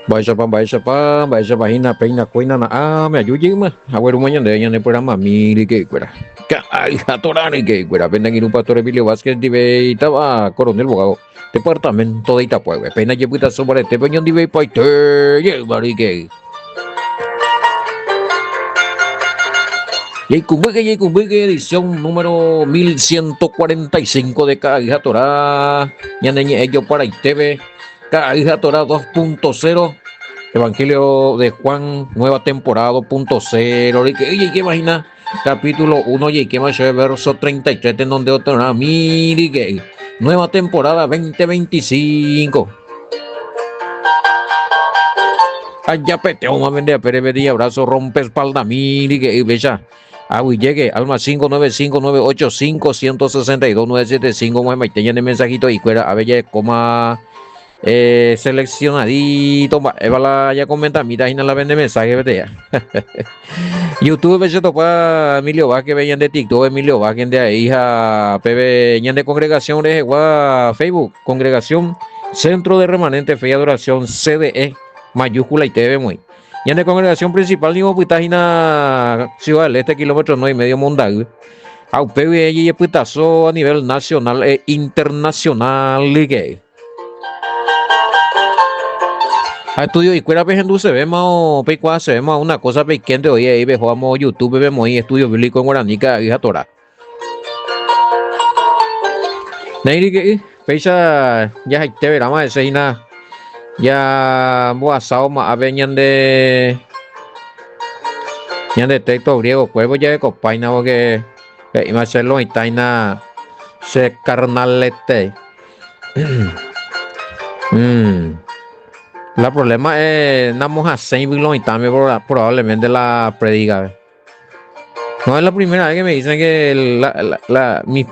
Vaya página, peina, coina, me ayude, ma. Agüero mañana de ella programa, mire que fuera. Ay, atorani que fuera. Pena que un pastor Emilio Vázquez de estaba coronel bogado. Departamento de Itapuegua. Pena que puta sobre este peñón de paite. Marique. Y Cumbique, edición número 1145 de Caja Torá. Ñaneñe ello para ITV. Caja Torá 2.0. Evangelio de Juan, nueva temporada 2.0. Oye, ¿qué imagina? Capítulo 1, y qué más verso 33, en donde otra mire que nueva temporada 2025. Allá peteo, más vende a Pere, abrazo, rompe espalda, mire que bella. Agui llegue, alma 595-985-162-975, más maiteña de mensajito y cuera, a bella, coma. Seleccionadito, Eva ya comenta, mira, y no la vende mensaje, vete ya. YouTube se topa Emilio Vázquez, veían de TikTok, Emilio Vázquez de ahí, hija, PB, veían de congregación de Facebook, congregación Centro de Remanente Fe y Adoración, CDE, mayúscula y TV, muy. Y en de congregación principal, digo, pues, está Ciudad del Este, kilómetro 9,5 Mondag. A UPB y putazo a nivel nacional e internacional, ligue. A estudio y cuera pejendu se ve más pecua se ve más una cosa pequeña hoy ahí vemos YouTube vemos ahí estudio bíblico en guaranica hija Torah. Neiri que fecha ya te verá más ese ina ya boasao más aveñan de texto griego cuervo ya de copaina porque iba a hacerlo y taina se carnalete. La problema es namos a 6 y también probablemente la predica. No es la primera vez que me dicen que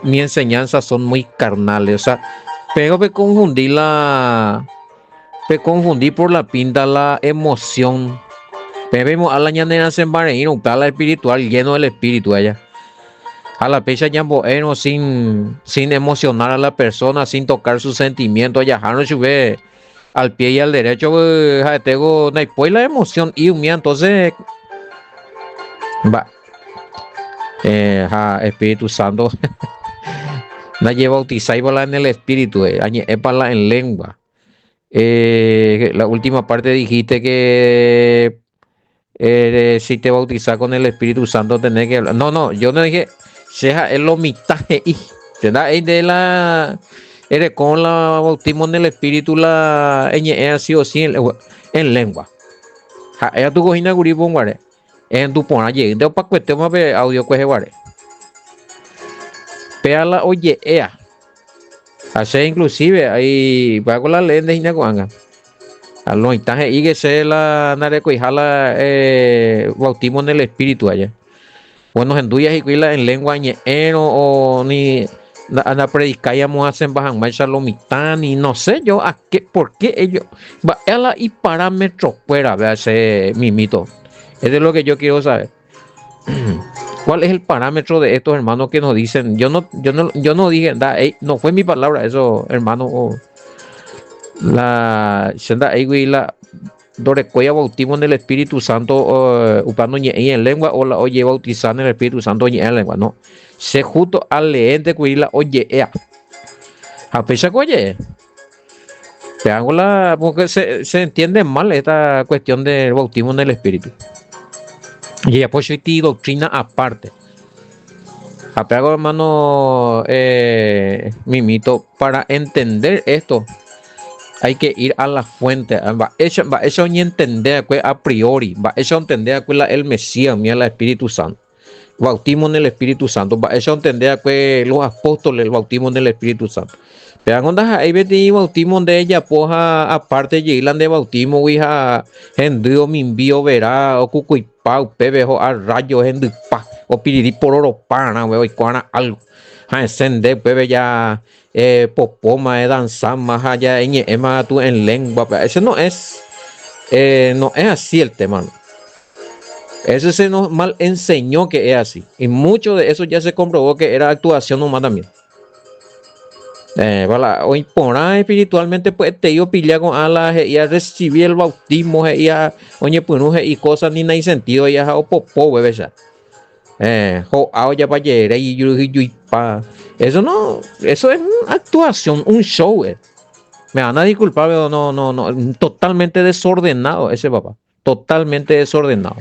mi enseñanzas son muy carnales. O sea, pero me confundí por la pinta la emoción. Vemos a la ñanera en Bahrein, un tal espiritual lleno del espíritu allá. A la pecha ya bueno, sin emocionar a la persona, sin tocar sus sentimientos, ya no sube al pie y al derecho, tengo la emoción y un entonces va Espíritu Santo la lleva bautizar en el espíritu, para en lengua. La última parte dijiste que si te bautizas con el Espíritu Santo tenés que hablar. No, yo no dije sea el omitaje y de la eres con la bautismo en el Espíritu la así o sí en lengua. Ella tu cojina guripo guare en tu pona allí de pa cuestión más audio que guare la oye ea hace inclusive ahí va con la lente y guanga al no itaje y que se la nareco y jala bautismo en el Espíritu allá. Bueno, en duyas y cuila en lengua o ni a predicar ya hacen bajan marcha lo mitad y no sé yo a qué por qué ellos va y parámetros fuera vea ese mimito. Eso es lo que yo quiero saber. ¿Cuál es el parámetro de estos hermanos que nos dicen? Yo no dije, no fue mi palabra eso, hermano. La senda la dorecoya bautismo en el Espíritu Santo upando y en lengua o la oye bautizar en el Espíritu Santo y en lengua, no. Se justo al leente cuila oye ea. A pesar que oye. Porque se entiende mal esta cuestión del bautismo en el Espíritu. Y después y doctrina aparte. Apego hermano mimito, para entender esto hay que ir a la fuente. Eso ni entender que a priori, eso entender que el Mesías, mira el Espíritu Santo. Bautismo en el Espíritu Santo, eso entender que los apóstoles, el bautismo en el Espíritu Santo. Vean onda ahí vete bautismo de ella poja aparte llegan de bautismo hija hendrio mi envío verá o cucuipau pebejo a rayo hendipa o piriri por oro pana huevo y cuana algo a encender bebe ya popoma danzar más allá en más tú en lengua eso no es así el tema, ¿no? Eso se nos mal enseñó que es así y mucho de eso ya se comprobó que era actuación humana también. O impona espiritualmente pues te yo pilla con alas y a recibir el bautismo y a oye pues y cosas ni nada sentido ya o popo bebé ya ya para y pa eso no, eso es una actuación, un show. Me van a disculpar, pero no, totalmente desordenado ese papá, totalmente desordenado.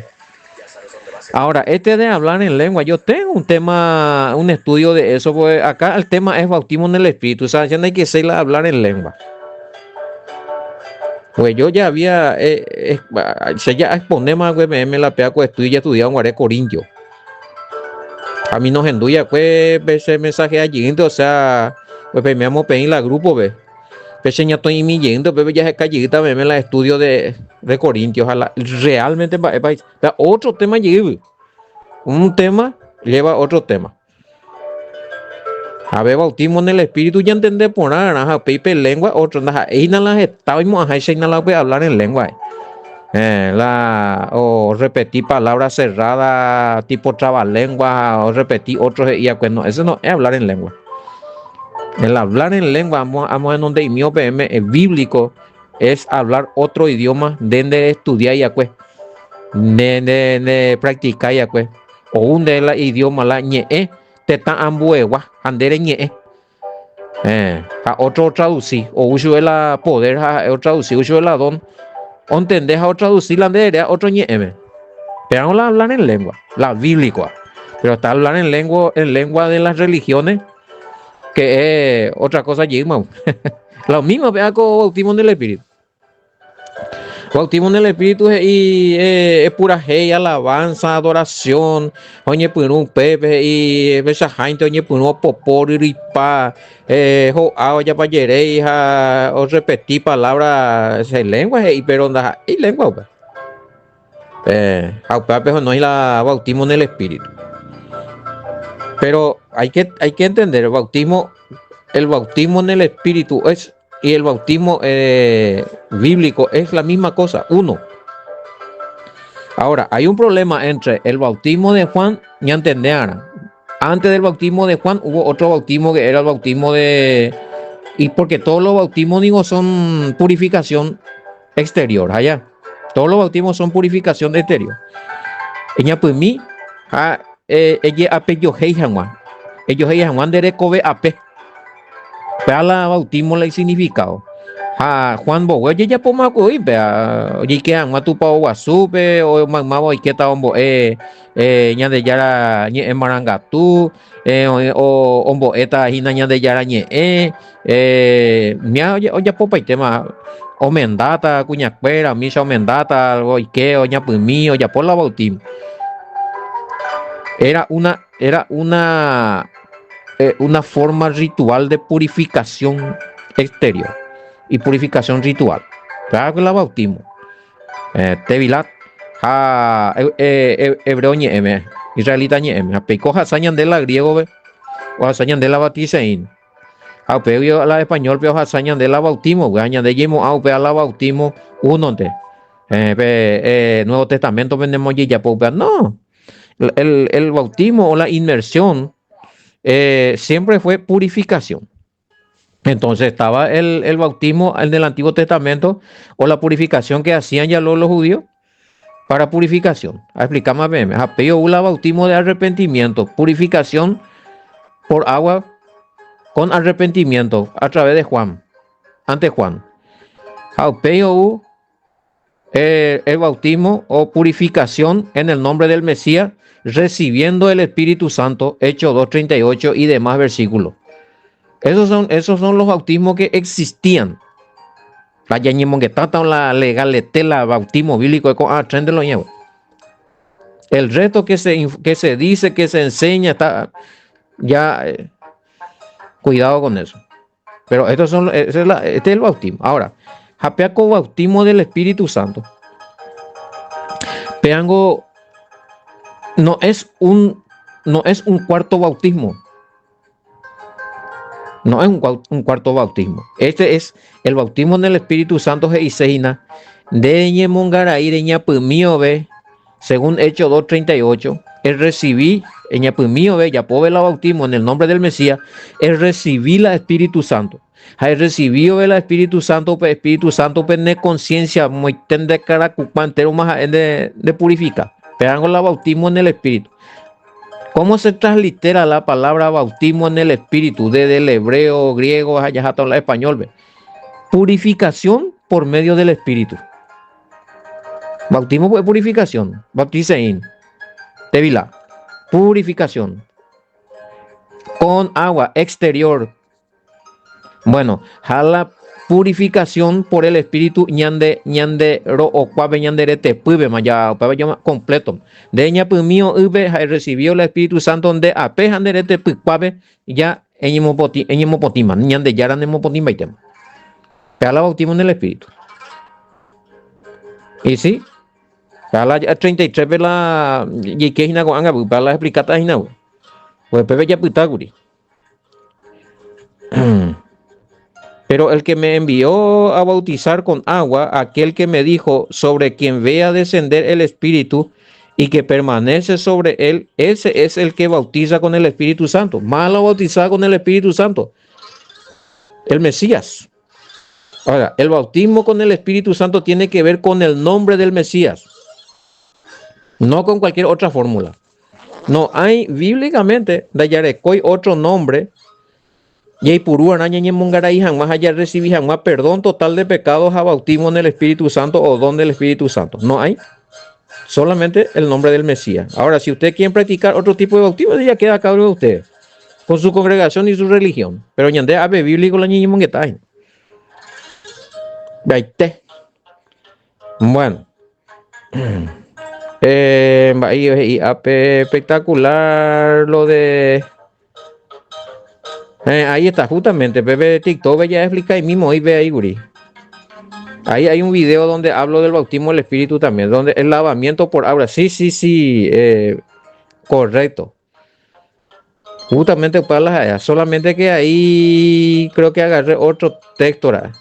Ahora, este de hablar en lengua, yo tengo un tema, un estudio de eso, pues acá el tema es bautismo en el espíritu, o sea, ya no hay que ser hablar en lengua. Pues yo ya había, se ya exponemos a me la pega con estudio ya estudiado en Guaré Corintio. A mí nos enduya, pues, ese mensaje allí, o sea, pues me vamos a pedir la grupo, ve. Pues ya estoy yendo, pero ya se callita, me la estudio de Corintios, ojalá, realmente, otro tema lleva, un tema lleva otro tema. A ver, bautismo en el espíritu, ya entendé por nada, pepe lengua, otro, ahí no las estábamos, ahí no las voy a hablar en lengua. O repetir palabras cerradas, tipo trabalengua, o repetir otros, y no, eso no es hablar en lengua. El hablar en lengua, vamos en donde mi OPM es bíblico, es hablar otro idioma, de estudiar ya pues, de practicar ya pues, o un de la idioma la ñe, te está ambuegua, andere ñe, a otro traducir, o uso la poder, a traducir, uso la don, o entendés a traducir la de otro ñe, pero no hablar en lengua, la bíblica, pero está hablar en lengua de las religiones, que es otra cosa allí, lo mismo vea con bautismo en el espíritu. Bautismo en el espíritu es pura hey, alabanza, adoración, oye por un pepe y esa gente oye por un popor y ripa, ya para yereja o repetir palabras en lengua pero y lengua no hay la bautismo en el espíritu. Pero hay que entender el bautismo en el espíritu y el bautismo bíblico es la misma cosa, uno. Ahora, hay un problema entre el bautismo de Juan y entender. Antes del bautismo de Juan hubo otro bautismo que era el bautismo de... Y porque todos los bautismos, digo, son purificación exterior, allá. Todos los bautismos son purificación exterior. Ella pues mí, ella ape yo hei Juan. Ellos hei Juan de recobe ape. Para bautismo le significado. Juan Bogue, ya po ma ko vea, oye que han matu pa guasupe o magma boy que ta ombo ña de yara ñe marangatu o ombo eta hina ña de yara ñe mia oye po pa tema omendata cuña cuera misa omendata o que o ña pumi o ya por la bautismo. Era una forma ritual de purificación exterior y purificación ritual. Claro que la bautismo. Tevilat, hebreo ñeme, israelita ñeme, peco hasañan de la griego, o hasañan de la batisein. Pero a la español, pero hasañan de la bautismo, gañan de yemo, a la bautismo, uno de. Nuevo Testamento vendemos ya, no. El bautismo o la inmersión siempre fue purificación. Entonces estaba el bautismo, el del Antiguo Testamento, o la purificación que hacían ya los judíos para purificación. Explicar más bien. La bautismo de arrepentimiento, purificación por agua con arrepentimiento a través de Juan, ante Juan. El bautismo o purificación en el nombre del Mesías, recibiendo el Espíritu Santo, Hechos 2:38 y demás versículos. Esos son los bautismos que existían. La legal la bautismo bíblico tren de lo llevo. El resto que se dice, que se enseña, está ya cuidado con eso. Pero este es el bautismo. Ahora, japeaco bautismo del Espíritu Santo. Peango no es un cuarto bautismo. No es un cuarto bautismo. Este es el bautismo en el Espíritu Santo de Ñemongaray de Ñapumío, según Hechos 2:38, es recibir, en mío, ya puedo ver el bautismo en el nombre del Mesías, es recibir el Espíritu Santo. Hay recibido el Espíritu Santo, tener conciencia, muy de cara entero más de purificar. Pero la bautismo en el Espíritu. ¿Cómo se translitera la palabra bautismo en el Espíritu? Desde el hebreo, griego, allá hasta el español. ¿Ve? Purificación por medio del Espíritu. Bautismo es purificación. Bauticein. Tevila. Purificación. Con agua exterior. Bueno, la purificación por el Espíritu ñande ro o cuave ñanderete puibe maya completo. De ña mío ube recibió el Espíritu Santo donde ape ñanderete cuave ya en potima ñande yaran en potima y tema. Pero la bautismo en el Espíritu. Y sí, para la 33 la y que hina con anga para la explicata hina. Pues pepe ya putaguri. Pero el que me envió a bautizar con agua, aquel que me dijo, sobre quien vea descender el Espíritu y que permanece sobre él, ese es el que bautiza con el Espíritu Santo. Malo bautizar con el Espíritu Santo. El Mesías. Ahora, el bautismo con el Espíritu Santo tiene que ver con el nombre del Mesías. No con cualquier otra fórmula. No hay bíblicamente de Yarecoy otro nombre. Y purú araña y mongaray jamás haya recibido jamás perdón total de pecados a bautismo en el Espíritu Santo o don del Espíritu Santo. No hay. Solamente el nombre del Mesías. Ahora, si usted quiere practicar otro tipo de bautismo, ya queda a cargo de usted. Con su congregación y su religión. Pero ñande ave bíblico la niña monguetay. Bueno. Espectacular lo de... ahí está, justamente, Pepe TikTok ya explica ahí mismo, ahí ve ahí, Guri. Ahí hay un video donde hablo del bautismo del Espíritu también, donde el lavamiento por agua, sí, correcto. Justamente para las allá, solamente que ahí creo que agarré otro texto, ¿verdad?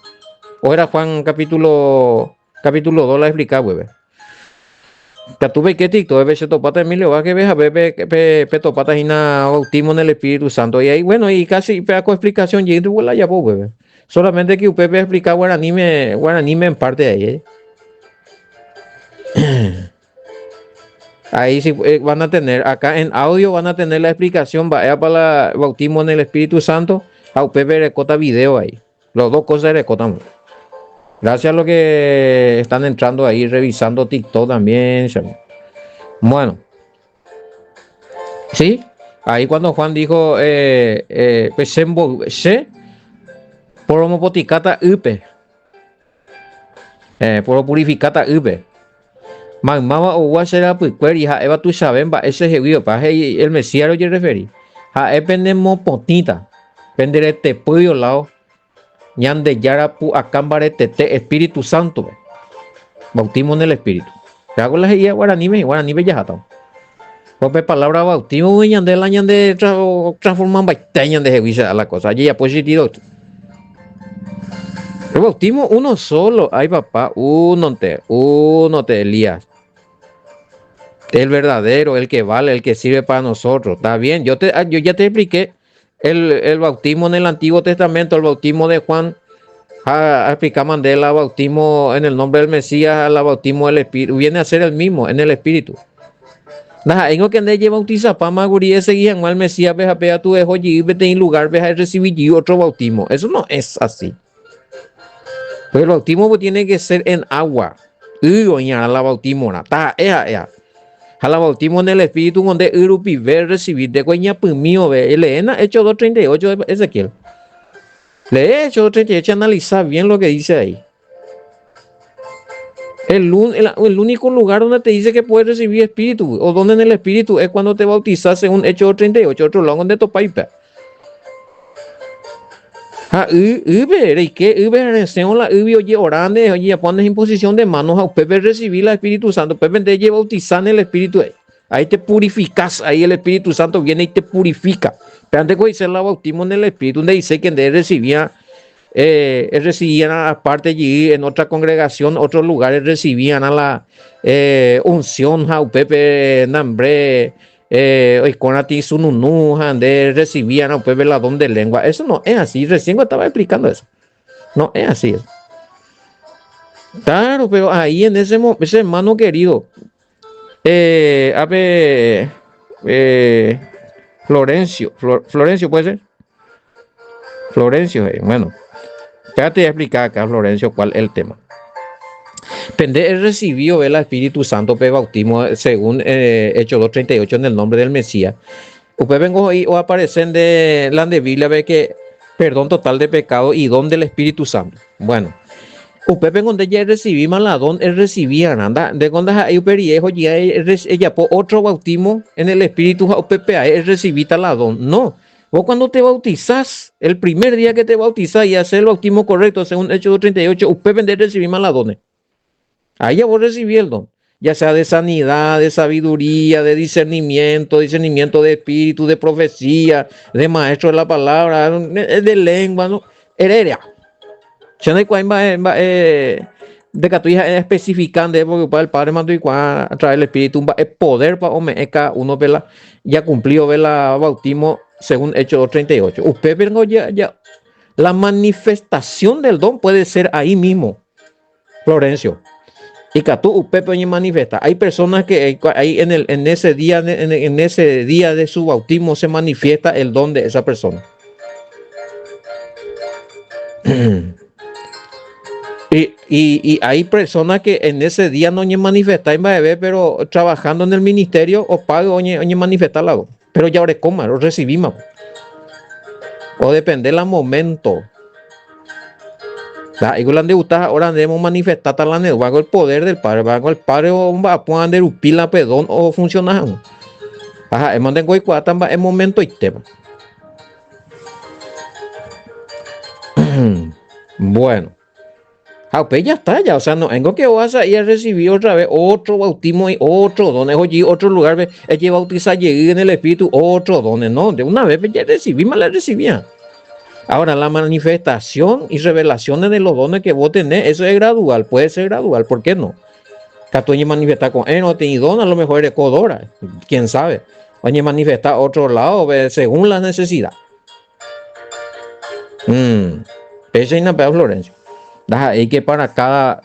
O era Juan capítulo 2 la explicaba, güey. Que tuve que TikTok, se topata Emilio, va que ves a ver, topata y bautismo en el Espíritu Santo. Y ahí, bueno, y casi pedaco explicación, y la ya pues, solamente que usted explica guaraní me en parte de ahí. Ahí sí van a tener, acá en audio van a tener la explicación, vaya para el bautismo en el Espíritu Santo, a usted recota video ahí. Las dos cosas recotan. Gracias a los que están entrando ahí, revisando TikTok también. Bueno. Sí, ahí cuando Juan dijo, por homopoticata upe, por purificata upe. Mamá o guachera puicuer y eva tu saben va ese jevío pa el Mesías lo yo referí. Ja epenemo potita, pendere te puyo lao. Ñande yara pu acámbare tete Espíritu Santo. Bautismo en el Espíritu. Te hago la guía guaraní ya jatao. Porque palabra bautismo ñande la ñande transforman baiteñan de jevisa a la cosa. Allí ya positivo. El bautismo uno solo. Ay papá, uno te Elías. El verdadero, el que vale, el que sirve para nosotros. Está bien. Yo ya te expliqué el bautismo en el Antiguo Testamento, el bautismo de Juan. Explicar Mandela, bautismo en el nombre del Mesías, el bautismo del Espíritu. Viene a ser el mismo, en el Espíritu. Nada, en que ande bautiza para magurí ese guía al Mesías, veja pega tu dejo y vete en lugar, veja recibir otro bautismo. Eso no es así. Pero el bautismo tiene que ser en agua. La bautismo, a la bautismo en el Espíritu, donde Urupi ve recibir de coña mío, ve. Elena, hecho 2:38 de Ezequiel. Le he hecho 2:38, analizar bien lo que dice ahí. El único lugar donde te dice que puedes recibir espíritu, o donde en el espíritu, es cuando te bautizas según Hechos 38, otro lado donde topaipa. ¿Y qué? Oye, orande, oye, pones imposición de manos a Pepe recibir el Espíritu Santo, Pepe te lleva a bautizar en el Espíritu. Ahí te purificas, ahí el Espíritu Santo viene y te purifica. Pero antes de hacer la bautismo en el Espíritu, donde dice que recibían aparte allí en otra congregación, otros lugares recibían a la unción, Pepe, Nambre, hoy con a ti sununujan de recibían no pues veladón de lengua. Eso no es así. Recién estaba explicando eso. No es así. Claro, pero ahí en ese hermano querido, a ver, Florencio puede ser. Florencio, bueno, espérate voy a explicar acá, Florencio, cuál es el tema. Pende él recibió el Espíritu Santo pe bautismo según Hechos 2:38 en el nombre del Mesías. Usted vengo ahí o aparecen de la de Biblia ve que perdón total de pecado y don del Espíritu Santo. Bueno, usted vengo donde ya recibí maladón, él recibía anda de cuando hay periejo ya ella por otro bautismo en el Espíritu PPA él recibí taladón. No. Vos cuando te bautizás, el primer día que te bautizás y haces el bautismo correcto según Hechos 2:38, usted vende recibir maladones. Ahí ya vos recibí el don, ya sea de sanidad, de sabiduría, de discernimiento de espíritu, de profecía, de maestro de la palabra, de lengua, ¿no? Heredia. Ya no hay cuál de que tú ya especificando porque para el Padre mandó y a través del Espíritu es poder para omeca uno vela ya cumplió vela bautismo según Hechos 2:38. Usted vengo ya la manifestación del don puede ser ahí mismo, Florencio. Y que tú usted puede manifestar. Hay personas que ahí en ese día de su bautismo se manifiesta el don de esa persona. Y hay personas que en ese día no manifestan bebé, pero trabajando en el ministerio o pago o manifestar algo. Pero ya ahora coma, lo recibimos. O depende del momento. Igual de gustar ahora debemos manifestar tal bajo el poder del Padre, bajo el Padre o va a derupir la pedón o funcionar. Ajá, hemos de cuatan va el momento y tema. Bueno. Pues ya está, ya, o sea, no tengo que vas a ir a recibir otra vez otro bautismo y otro don, allí otro lugar, es que bautizar llegué en el Espíritu, otro don, no, de una vez ya recibí, me la recibía. Ahora, la manifestación y revelaciones de los dones que vos tenés, eso es gradual, puede ser gradual, ¿por qué no? Que tú manifestar con él, no tenés don, a lo mejor eres codora, quién sabe. Oye, manifestar otro lado, según la necesidad. Ese es una peor Florencio. Y que para cada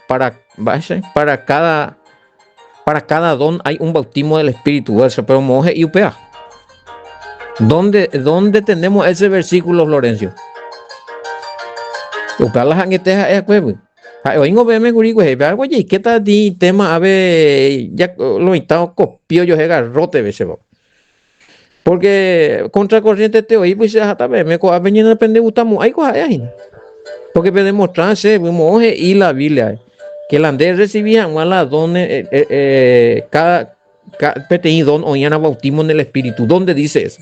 don hay un bautismo del Espíritu, pero moje y upea. ¿Dónde tenemos ese versículo, Florencio? Upea las anguetejas es pues. Oingo veme gurigo he algo y qué tal di tema a ver ya lo estado copio yo garrote ve porque contracorriente te oí pues hasta me co venir depende gustamos hay cosas ahí. Porque puede demostrarse moje y la Biblia que la de recibían maladones cada don oían a bautismo en el Espíritu. ¿Dónde dice eso?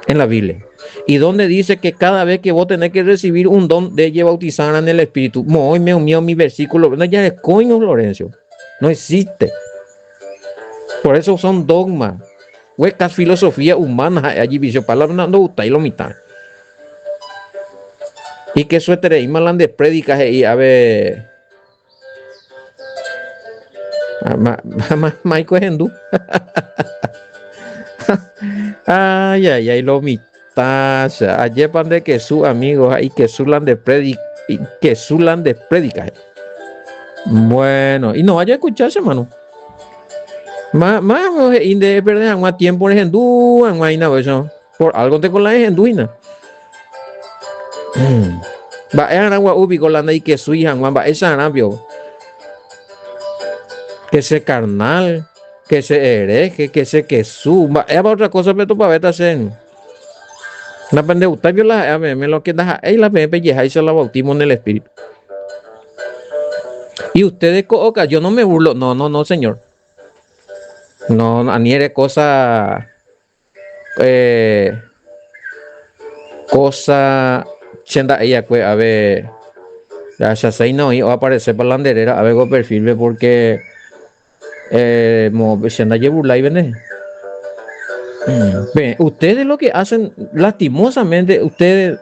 En la Biblia. Y donde dice que cada vez que vos tenés que recibir un don de bautizar en el Espíritu. Hoy me unió mi versículo. No, ya es coño, Florencio. No existe. Por eso son dogmas. Huecas filosofía humana allí vicio palabra no gusta y lo mitad. Y que suéter y malan de prédicas y a ver. Michael Hendú. Ay, lo mitad. Ayer pan de que sus amigos y que sulan de prédicas. Bueno, y no vaya a escucharse, hermano. Más de perder más tiempo en Hendú, en vaina, por algo te con la Henduina. Va a agua ubi con la y que su hija va esa arabio que se carnal que se hereje que se que suba es otra cosa pero para ver hacen la pende usted vio la me lo que da ahí la pepe y se la bautismo en el Espíritu y ustedes coca yo no me burlo no señor no ni eres cosa chenda ella pues a ver ya se no y va a aparecer por la banderera a ver con perfil porque chenda llevo live ¿eh? Ustedes lo que hacen lastimosamente ustedes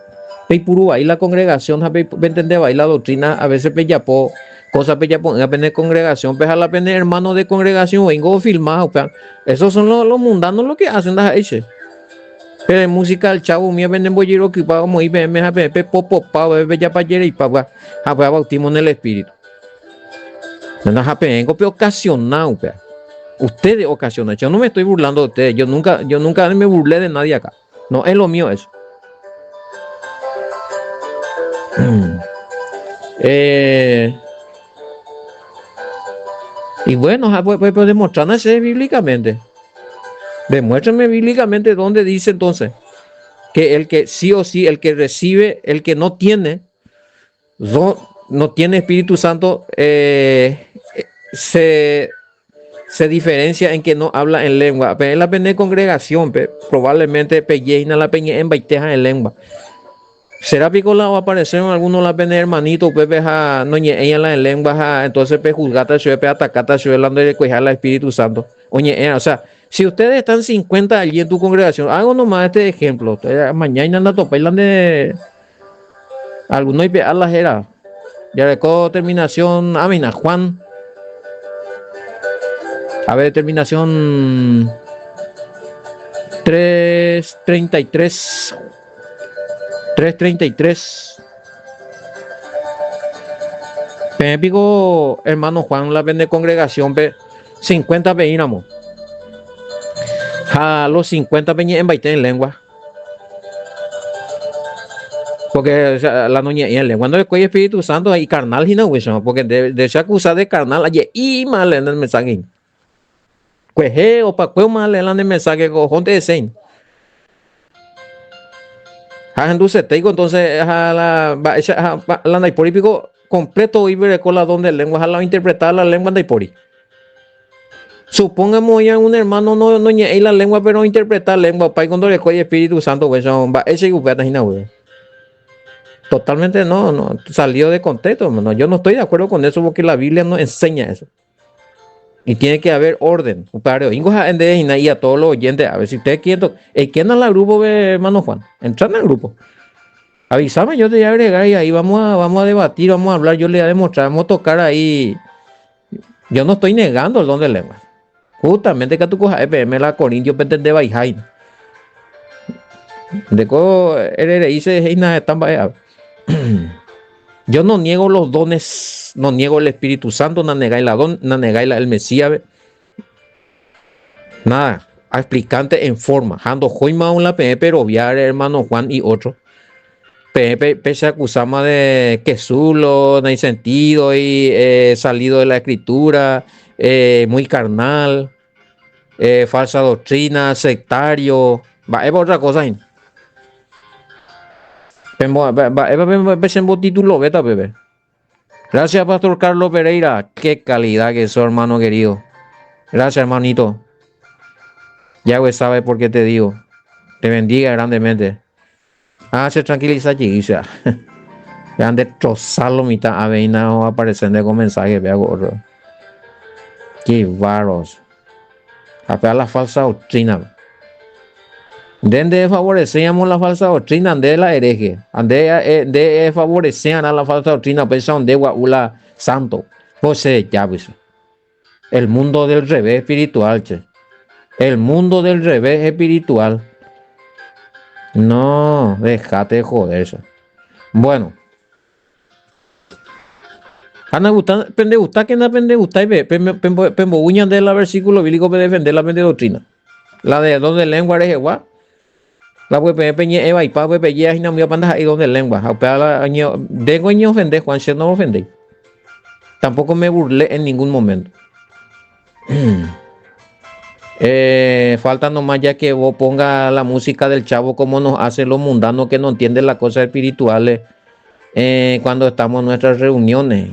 puro ahí la congregación entender ahí la doctrina a veces peyapo Cosa pe ya poner pene congregación, pe la pene hermano de congregación, vengo filmado, pe. Esos son los mundanos lo que hacen las eche. Pero música del chavo, mía venden bollero que pago muy bien, me hace popo pa, bebe ya pa y pa, a bautismo en el espíritu. No nos vengo pe ocasionado, pe. Ustedes ocasionan, yo no me estoy burlando de ustedes, yo nunca me burlé de nadie acá. No es lo mío eso. Y bueno, pues demostrándose bíblicamente. Demuéstrame bíblicamente dónde dice entonces que el que sí o sí, el que recibe, el que no tiene, no tiene Espíritu Santo, se diferencia en que no habla en lengua. Pero en la pene congregación, probablemente pelleina la peña en baiteja en lengua. ¿Será picola o aparecer algunos la pene hermanito, pepe ja, no ella la en lengua, entonces pe juzgata, pe atacata, hablando de cuejar el Espíritu Santo? Oye, o sea, si ustedes están 50 allí en tu congregación, hago nomás este ejemplo. Mañana anda topailan de algunos y a la jera. Ya recó terminación, Amina, Juan. A ver, terminación 333. 333. Pépico, hermano Juan, la vende congregación, 50 peínamos. A los 50 peñas en baite en lengua. Porque o sea, la noña en lengua no es que Espíritu Santo y carnal, porque de se acusa de carnal, allí y mal en el mensaje. Cueje o pa' mal en el mensaje, cojón de sein. Entonces te digo, entonces la naiporipico completo y ver con la don de lengua, la interpretar la lengua naipori. Supongamos ya un hermano no la lengua, pero interpretar lengua, para cuando le coge Espíritu Santo, pues ese totalmente no, salió de contexto, no, yo no estoy de acuerdo con eso porque la Biblia no enseña eso. Y tiene que haber orden. Y a todos los oyentes, a ver si ustedes quieren, ¿quién es la grupo, hermano Juan? Entran al grupo. Avísame, yo te voy a agregar y ahí vamos a debatir, vamos a hablar, yo le voy a demostrar, vamos a tocar ahí. Yo no estoy negando el don de lengua. Justamente que tú cojas EPM la Corintio de Baijain. De co dice Heina de Tamba. Yo no niego los dones, no niego el Espíritu Santo, no negáis la don, no negáis el Mesías. Nada, explicante en forma. Ando joima un la pero viar hermano Juan y otro. Se acusaba de que sulo, no hay sentido y salido de la escritura, muy carnal, falsa doctrina, sectario. Va, es otra cosa. Título beta, bebé. Gracias, Pastor Carlos Pereira. Qué calidad que sos, hermano querido. Gracias, hermanito. Yahweh sabe por qué te digo. Te bendiga grandemente. Se tranquiliza allí, o sea. Vean destrozarlo mitad aveina o aparecen de con mensaje, vea gorro. Qué varos. Apear la falsa doctrina. De favorecíamos la falsa doctrina, de la hereje. De favorecían a la falsa doctrina, pues son de guaula santo. José, ya pues. El mundo del revés espiritual, che. El mundo del revés espiritual. No, déjate de joder eso. Bueno. Ana gusta, pende gusta que na pende gusta y ve, pembo uñan de la versículo bíblico para defender la pende doctrina. La de donde lengua eres igual. La pues peñe eva y pa pues pelleas y no me pandas ahí donde lengua. De coño ofender, Juan, no me ofendí. Tampoco me burlé en ningún momento. Falta nomás ya que vos ponga la música del chavo como nos hacen los mundanos que no entienden las cosas espirituales cuando estamos en nuestras reuniones.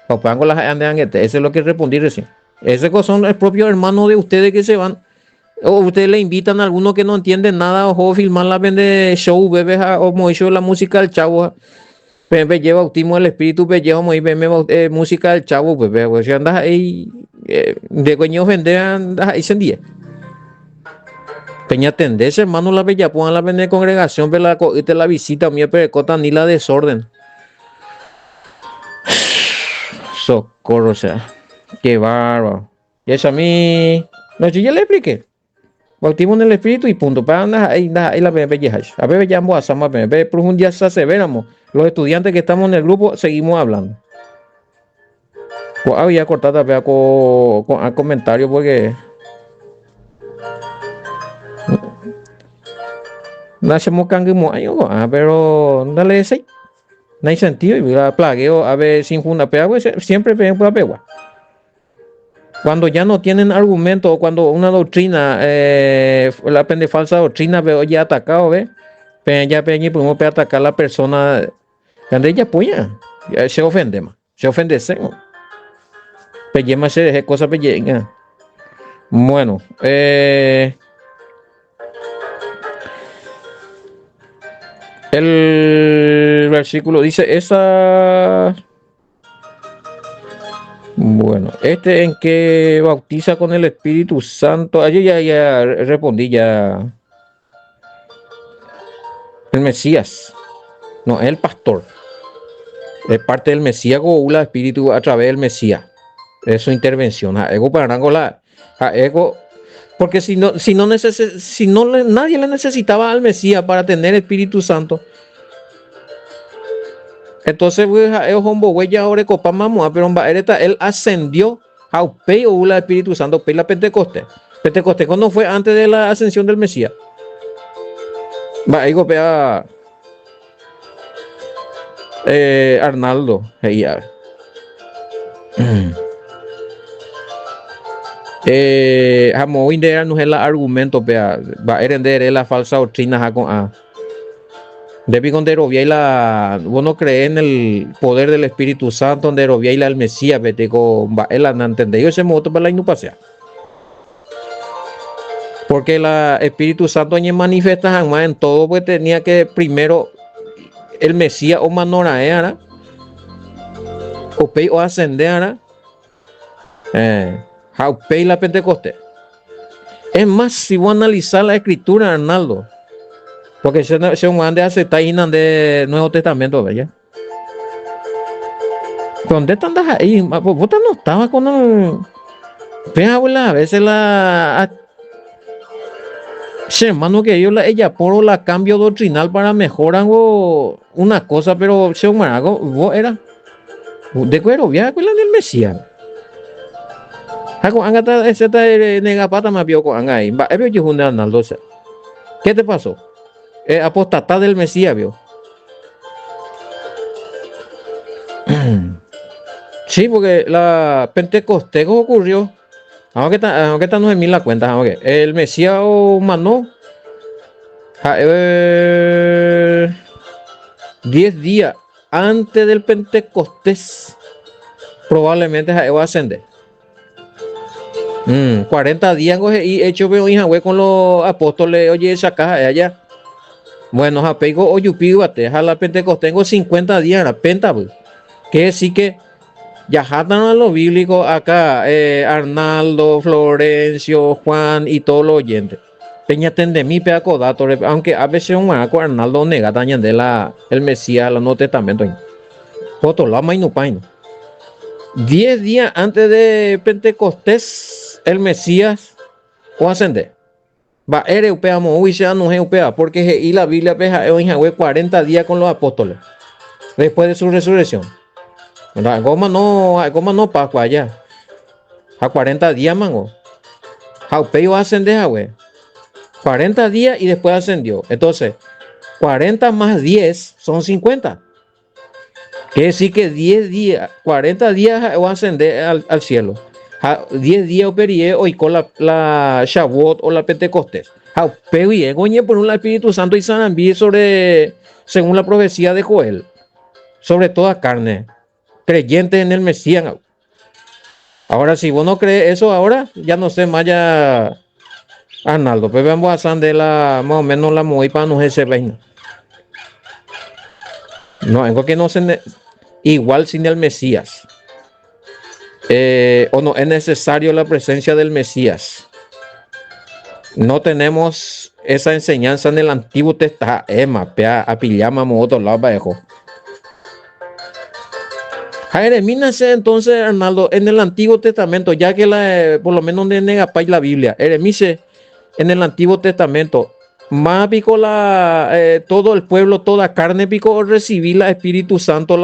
Eso es lo que respondí recién. Ese son el propio hermano de ustedes que se van. O ustedes le invitan a algunos que no entienden nada o filmar la vende show, bebés, o como hizo la música del chavo. Pepe lleva bautismo del espíritu, pepe lleva música del chavo, pepe, pues si andas ahí, de coño ofender, andas ahí sendía. Peña tendencia, hermano, la bella, pongan la vende congregación, te la visita, mía, pero cota ni la desorden. Socorro, o sea, qué bárbaro. Y eso a mí, no, yo ya le expliqué. Bautismo en el Espíritu y punto. Para nada, ahí la bebé a bebé ya vamos a bebé profundidad se veramos. Los estudiantes que estamos en el grupo seguimos hablando. Pues había cortado con comentario porque nacemos canguimo año, pero dale ese. No hay sentido y la plagueo a ver sin funda pega, pues, siempre pega pegua. Cuando ya no tienen argumento, cuando una doctrina, la pende falsa doctrina, veo ya atacado, ve, ya peña y podemos atacar a la persona, cuando ella apoya, se ofende más, se ofende, más se deje cosas pequeñas. Bueno, el versículo dice esa. Bueno, en que bautiza con el Espíritu Santo. Ayer ya respondí ya. El Mesías, no, el pastor. Es parte del Mesías o el Espíritu a través del Mesías. Es su intervención. Ego para Angola. Ego, porque si no nadie le necesitaba al Mesías para tener Espíritu Santo. Entonces, pero él ascendió a Upey o el Espíritu Santo, Upey la Pentecostés. Pentecostés cuando fue antes de la ascensión del Mesías. Va, ahí golpea Arnaldo. Ahí, a ver. Jamo indera no es el argumento, pea. Va a erender la falsa doctrina con a. Debi donde robia la, vos no crees en el poder del Espíritu Santo, donde robia la al Mesías, vete con él no entender. Yo ese moto para la no pasea. Porque el Espíritu Santo ni manifiesta jamás en todo, pues tenía que primero el Mesías o manora o pei o ascender pei la Pentecostés. Es más, si vos analizar la escritura, Arnaldo, porque se un de aceptar y de Nuevo Testamento, ¿verdad? ¿Dónde están ahí? Vos no estabas con el. A veces la. Hermano, que ellos ella por la cambio doctrinal para mejorar una cosa, pero se vos era. De cuero, viaja con la del Mesías. Angata, ese negapata me vio con ahí. Va, yo un Arnaldo. ¿Qué te pasó? Apostatá del Mesías, vio. Sí, porque la Pentecostés ocurrió. Aunque esta no es mil la cuenta, aunque el Mesías o Manó 10 días antes del Pentecostés probablemente va a ascender. 40 días y hecho veo hija con los apóstoles, oye esa caja de allá. Bueno, japego o yupigo a la Pentecostés tengo 50 días la penta, que sí que ya jatan a lo bíblico acá, Arnaldo, Florencio, Juan y todos los oyentes. Peña tende mi pedaco dato, aunque a veces un maraco Arnaldo nega dañan de el Mesías, el Nuevo Testamento. Foto la maino paino. 10 días antes de Pentecostés, el Mesías o ascender. Va europea muy sea no europea, porque y la Biblia peja en 40 días con los apóstoles después de su resurrección. Goma no Pascua allá. A 40 días, mango. Jaupeo ascender, güey. 40 días y después ascendió. Entonces, 40 más 10 son 50. Quiere decir que 10 días, 40 días va a ascender al cielo. 10 días operie hoy con la Shavuot o la Pentecostés. Jaupeo y goñe por un Espíritu Santo y Sanambí según la profecía de Joel. Sobre toda carne. Creyentes en el Mesías. Ahora, si vos no crees eso ahora, ya no sé más ya Arnaldo, pues vamos a hacer de más o menos la muy para no ese reino. No, algo que no se igual sin el Mesías. O no es necesario la presencia del Mesías. No tenemos esa enseñanza en el Antiguo Testamento. A pillama otro lado bajo. Jeremías entonces, Arnaldo, en el Antiguo Testamento, ya que por lo menos de Negapay la Biblia, Jeremías en el Antiguo Testamento, más pico todo el pueblo, toda carne pico recibí la Espíritu Santo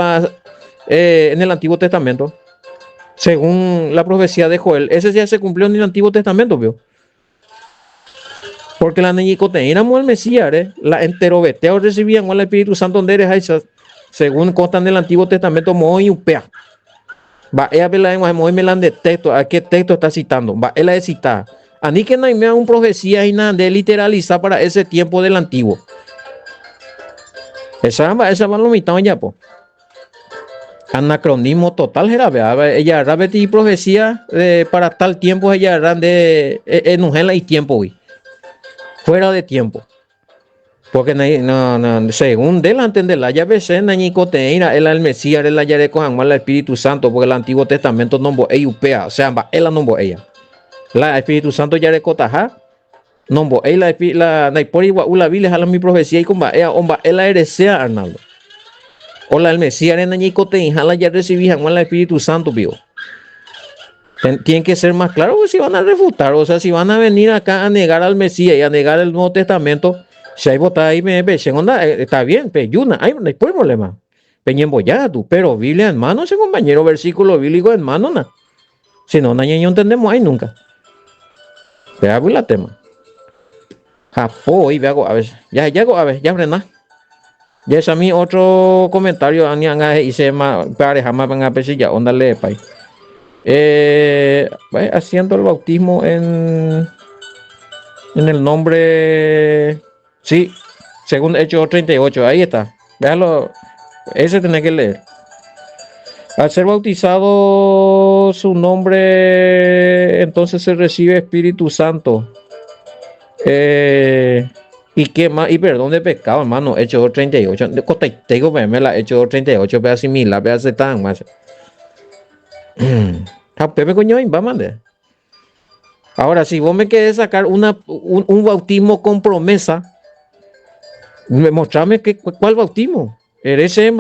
en el Antiguo Testamento, según la profecía de Joel. Ese ya se cumplió en el Antiguo Testamento, ¿vio? Porque la neñicoteína el Mesías, la enterobeteo recibían con el Espíritu Santo donde eres, según consta en el Antiguo Testamento, muy upea. Va, ella muy me la de texto, ¿a qué texto está citando? Va, él la cita. A mí que no hay una profecía y nada de literalizar para ese tiempo del antiguo. Esa va lo mitad ya, po. Anacronismo total, ella era y profecía para tal tiempo, ella era de enujela y tiempo, güey. Fuera de tiempo. Porque no, según delante de la llave se nañicoteína, el Mesías, el llave con el Espíritu Santo, porque el Antiguo Testamento no upea, o sea, él no ella. La Espíritu Santo ya de cotaja, no ella la por igual la Biblia jala mi profecía y con ella, la heresea, Arnaldo. O la el Mesías en nañicoteína, la ya recibí el Espíritu Santo, vivo. Tienen que ser más claros, pues, si van a refutar, o sea, si van a venir acá a negar al Mesías y a negar el Nuevo Testamento. Si hay votar ahí, está bien, peyuna, no hay problema. Peñembo ya tú, pero Biblia en mano, ese compañero, versículo bíblico en mano, na. Si no, no entendemos ahí nunca. Vea pues la tema. Japó, y veo, a ver, ya frena. Ya es a mí otro comentario, y se pareja más van a ver si ya, onda le pay. Haciendo el bautismo en el nombre. Sí, según Hechos 38, ahí está. Véalo, ese tenés que leer. Al ser bautizado su nombre, entonces se recibe Espíritu Santo. ¿Y qué más? Y perdón de pecado, hermano. Hechos 38. Tengo que verme la Hechos 38, pero asimilar, pero hace tan más. Pepe coño, va mande. Ahora, si vos me querés sacar un bautismo con promesa, mostrame cuál bautismo. Ese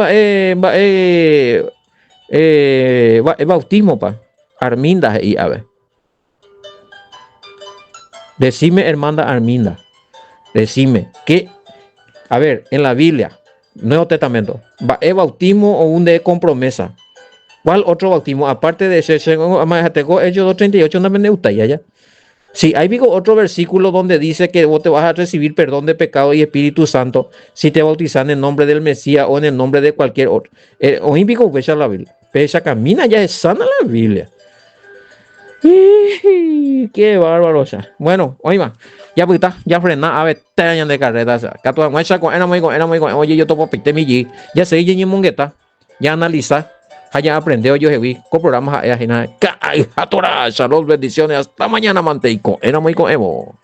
bautismo, pa. Arminda, y a ver. Decime, hermana Arminda. Decime, ¿qué? A ver, en la Biblia, Nuevo Testamento, ¿es bautismo o un de con promesa? ¿Cuál otro bautismo? Aparte de ese, Hechos 2:38, no me gusta ya. Sí, hay otro versículo donde dice que vos te vas a recibir perdón de pecado y Espíritu Santo si te bautizan en el nombre del Mesías o en el nombre de cualquier otro. Olímpico, pecha la Biblia. Pecha camina, ya es sana la Biblia. Qué bárbaro. Bueno, oiga, ya puta, ya frena, a ver, te años de carrera. Que tu muestra era muy, oye, yo topo pite mi ya sé, y mongueta, ya analiza. Haya aprendido yo con programas a Torah, salud, bendiciones, hasta mañana, manteico, era muy con Evo.